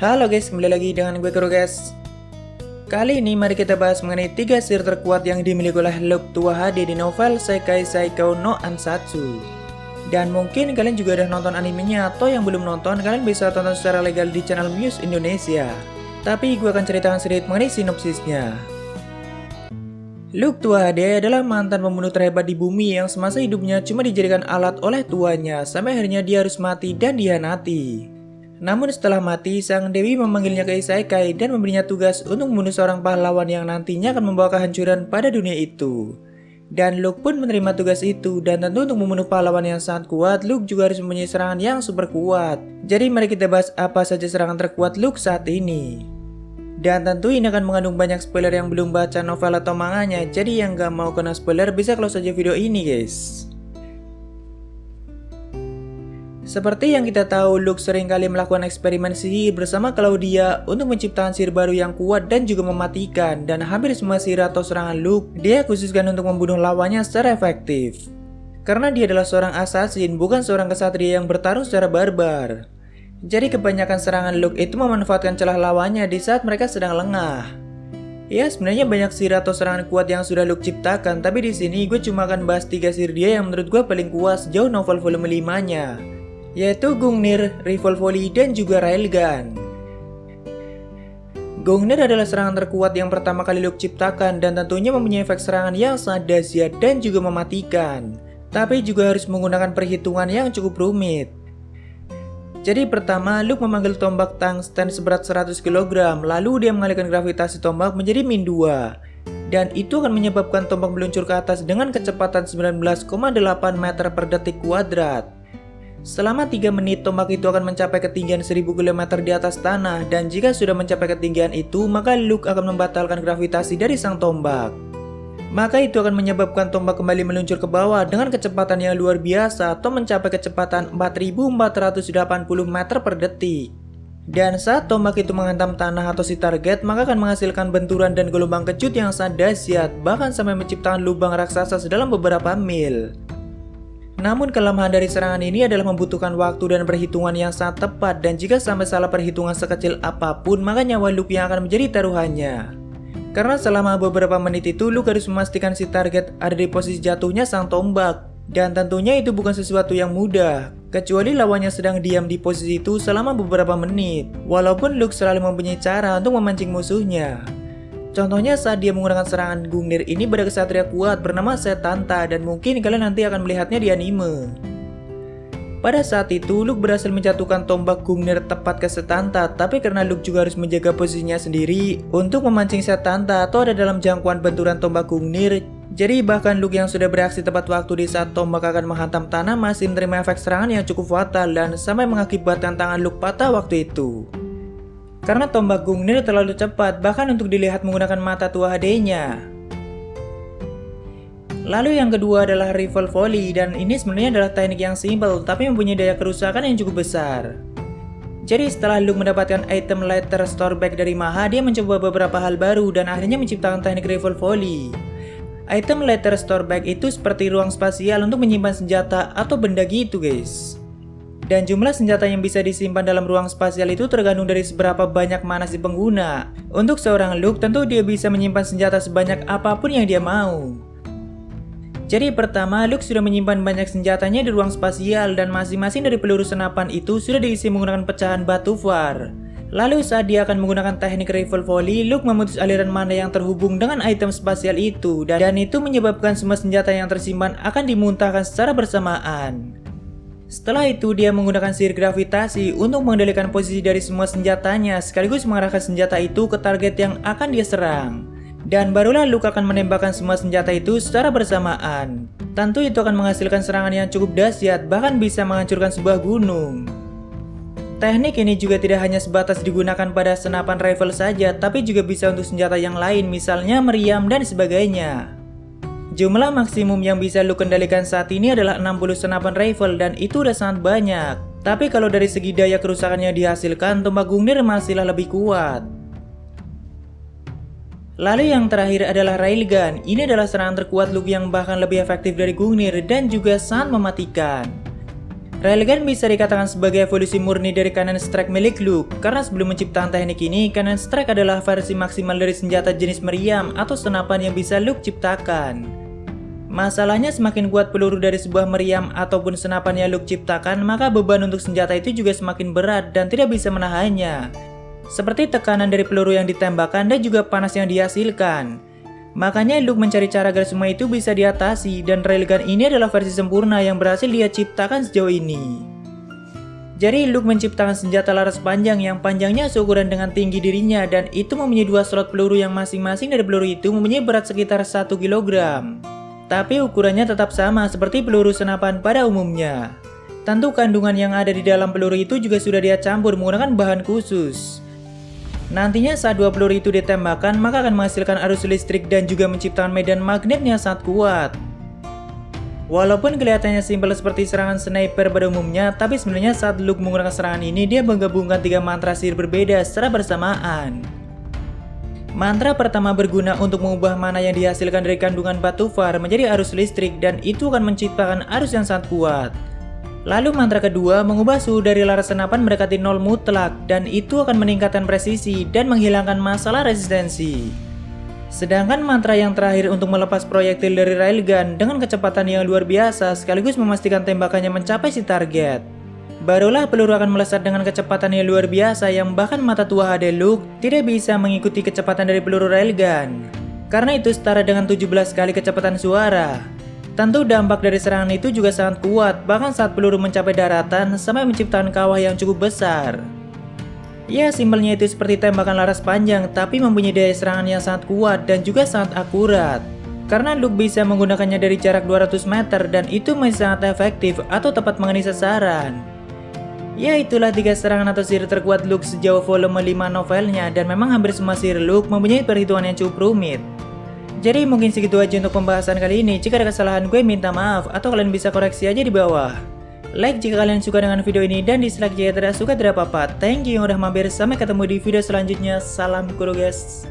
Halo guys, kembali lagi dengan gue Kuro guys. Kali ini mari kita bahas mengenai 3 sihir terkuat yang dimiliki oleh Luke Tua HD di novel Sekai Saikou no Ansatsu. Dan mungkin kalian juga udah nonton animenya, atau yang belum nonton kalian bisa tonton secara legal di channel Muse Indonesia. Tapi gue akan ceritakan sedikit mengenai sinopsisnya. Luke Tua HD adalah mantan pembunuh terhebat di bumi yang semasa hidupnya cuma dijadikan alat oleh tuannya sampai akhirnya dia harus mati dan dihianati. Namun setelah mati, sang dewi memanggilnya ke Isekai dan memberinya tugas untuk membunuh seorang pahlawan yang nantinya akan membawa kehancuran pada dunia itu. Dan Luke pun menerima tugas itu, dan tentu untuk membunuh pahlawan yang sangat kuat, Luke juga harus mempunyai serangan yang super kuat. Jadi mari kita bahas apa saja serangan terkuat Luke saat ini. Dan tentu ini akan mengandung banyak spoiler yang belum baca novel atau manganya, jadi yang gak mau kena spoiler bisa close saja video ini guys. Seperti yang kita tahu, Luke seringkali melakukan eksperimen sihir bersama Claudia untuk menciptakan sihir baru yang kuat dan juga mematikan. Dan hampir semua sihir atau serangan Luke, dia khususkan untuk membunuh lawannya secara efektif. Karena dia adalah seorang assassin, bukan seorang kesatria yang bertarung secara barbar. Jadi kebanyakan serangan Luke itu memanfaatkan celah lawannya di saat mereka sedang lengah. Ya, sebenarnya banyak sihir atau serangan kuat yang sudah Luke ciptakan, tapi di sini gue cuma akan bahas 3 sihir dia yang menurut gue paling kuat sejauh novel volume 5-nya. Yaitu Gungnir, Rifle Volley, dan juga Railgun. Gungnir adalah serangan terkuat yang pertama kali Luke ciptakan dan tentunya mempunyai efek serangan yang sangat dahsyat dan juga mematikan. Tapi juga harus menggunakan perhitungan yang cukup rumit. Jadi pertama, Luke memanggil tombak tungsten seberat 100 kg, lalu dia mengalihkan gravitasi tombak menjadi -2. Dan itu akan menyebabkan tombak meluncur ke atas dengan kecepatan 19,8 meter per detik kuadrat. Selama 3 menit, tombak itu akan mencapai ketinggian 1000 km di atas tanah, dan jika sudah mencapai ketinggian itu, maka Luke akan membatalkan gravitasi dari sang tombak. Maka itu akan menyebabkan tombak kembali meluncur ke bawah dengan kecepatan yang luar biasa atau mencapai kecepatan 4480 meter per detik. Dan saat tombak itu menghantam tanah atau si target, maka akan menghasilkan benturan dan gelombang kejut yang sangat dahsyat, bahkan sampai menciptakan lubang raksasa sedalam beberapa mil. Namun kelemahan dari serangan ini adalah membutuhkan waktu dan perhitungan yang sangat tepat, dan jika sampai salah perhitungan sekecil apapun, maka nyawa Luke yang akan menjadi taruhannya. Karena selama beberapa menit itu Luke harus memastikan si target ada di posisi jatuhnya sang tombak, dan tentunya itu bukan sesuatu yang mudah, kecuali lawannya sedang diam di posisi itu selama beberapa menit, walaupun Luke selalu mempunyai cara untuk memancing musuhnya. Contohnya saat dia menggunakan serangan Gungnir ini pada kesatria kuat bernama Setanta, dan mungkin kalian nanti akan melihatnya di anime. Pada saat itu Luke berhasil menjatuhkan tombak Gungnir tepat ke Setanta, tapi karena Luke juga harus menjaga posisinya sendiri untuk memancing Setanta atau ada dalam jangkauan benturan tombak Gungnir, jadi bahkan Luke yang sudah bereaksi tepat waktu di saat tombak akan menghantam tanah masih menerima efek serangan yang cukup fatal dan sampai mengakibatkan tangan Luke patah waktu itu. Karena tombak Gungnir terlalu cepat, bahkan untuk dilihat menggunakan mata Tua HD-nya. Lalu yang kedua adalah Rifle Volley, dan ini sebenarnya adalah teknik yang simpel tapi mempunyai daya kerusakan yang cukup besar. Jadi setelah Luke mendapatkan item Light Restore Back dari Maha, dia mencoba beberapa hal baru dan akhirnya menciptakan teknik Rifle Volley. Item Light Restore Back itu seperti ruang spasial untuk menyimpan senjata atau benda gitu guys. Dan jumlah senjata yang bisa disimpan dalam ruang spasial itu tergantung dari seberapa banyak mana si pengguna. Untuk seorang Luke, tentu dia bisa menyimpan senjata sebanyak apapun yang dia mau. Jadi pertama, Luke sudah menyimpan banyak senjatanya di ruang spasial, dan masing-masing dari peluru senapan itu sudah diisi menggunakan pecahan batu var. Lalu saat dia akan menggunakan teknik Rifle Volley, Luke memutus aliran mana yang terhubung dengan item spasial itu, dan itu menyebabkan semua senjata yang tersimpan akan dimuntahkan secara bersamaan. Setelah itu dia menggunakan sihir gravitasi untuk mengendalikan posisi dari semua senjatanya sekaligus mengarahkan senjata itu ke target yang akan dia serang. Dan barulah Luke akan menembakkan semua senjata itu secara bersamaan. Tentu itu akan menghasilkan serangan yang cukup dahsyat, bahkan bisa menghancurkan sebuah gunung. Teknik ini juga tidak hanya sebatas digunakan pada senapan rifle saja, tapi juga bisa untuk senjata yang lain, misalnya meriam dan sebagainya. Jumlah maksimum yang bisa Luke kendalikan saat ini adalah 60 senapan rifle, dan itu udah sangat banyak. Tapi kalau dari segi daya kerusakan yang dihasilkan, tombak Gungnir masihlah lebih kuat. Lalu yang terakhir adalah Railgun. Ini adalah serangan terkuat Luke yang bahkan lebih efektif dari Gungnir dan juga sangat mematikan. Railgun bisa dikatakan sebagai evolusi murni dari Cannon Strike milik Luke, karena sebelum menciptakan teknik ini, Cannon Strike adalah versi maksimal dari senjata jenis meriam atau senapan yang bisa Luke ciptakan. Masalahnya semakin kuat peluru dari sebuah meriam ataupun senapan yang Luke ciptakan, maka beban untuk senjata itu juga semakin berat dan tidak bisa menahannya. Seperti tekanan dari peluru yang ditembakkan dan juga panas yang dihasilkan. Makanya Luke mencari cara agar semua itu bisa diatasi, dan railgun ini adalah versi sempurna yang berhasil dia ciptakan sejauh ini. Jadi Luke menciptakan senjata laras panjang yang panjangnya seukuran dengan tinggi dirinya, dan itu mempunyai 2 slot peluru yang masing-masing dari peluru itu mempunyai berat sekitar 1 kg. Tapi ukurannya tetap sama seperti peluru senapan pada umumnya. Tentu kandungan yang ada di dalam peluru itu juga sudah dia campur menggunakan bahan khusus. Nantinya saat 2 peluru itu ditembakkan, maka akan menghasilkan arus listrik dan juga menciptakan medan magnet yang sangat kuat. Walaupun kelihatannya simpel seperti serangan sniper pada umumnya, tapi sebenarnya saat Luke menggunakan serangan ini, dia menggabungkan 3 mantra sihir berbeda secara bersamaan. Mantra pertama berguna untuk mengubah mana yang dihasilkan dari kandungan batu var menjadi arus listrik, dan itu akan menciptakan arus yang sangat kuat. Lalu mantra kedua mengubah suhu dari laras senapan mendekati 0 mutlak, dan itu akan meningkatkan presisi dan menghilangkan masalah resistensi. Sedangkan mantra yang terakhir untuk melepas proyektil dari railgun dengan kecepatan yang luar biasa sekaligus memastikan tembakannya mencapai si target. Barulah peluru akan melesat dengan kecepatan yang luar biasa yang bahkan mata tua HD Luke tidak bisa mengikuti kecepatan dari peluru railgun. Karena itu setara dengan 17 kali kecepatan suara. Tentu dampak dari serangan itu juga sangat kuat, bahkan saat peluru mencapai daratan sampai menciptakan kawah yang cukup besar. Ya, simpelnya itu seperti tembakan laras panjang, tapi mempunyai daya serangan yang sangat kuat dan juga sangat akurat. Karena Luke bisa menggunakannya dari jarak 200 meter dan itu masih sangat efektif atau tepat mengenai sasaran. Ya, itulah 3 serangan atau sihir terkuat Luke sejauh volume 5 novelnya, dan memang hampir semua sihir Luke mempunyai perhitungan yang cukup rumit. Jadi mungkin segitu aja untuk pembahasan kali ini. Jika ada kesalahan gue minta maaf, atau kalian bisa koreksi aja di bawah. Like jika kalian suka dengan video ini, dan dislike jika tidak suka tidak apa-apa. Thank you yang udah mampir, sampai ketemu di video selanjutnya. Salam guru guys.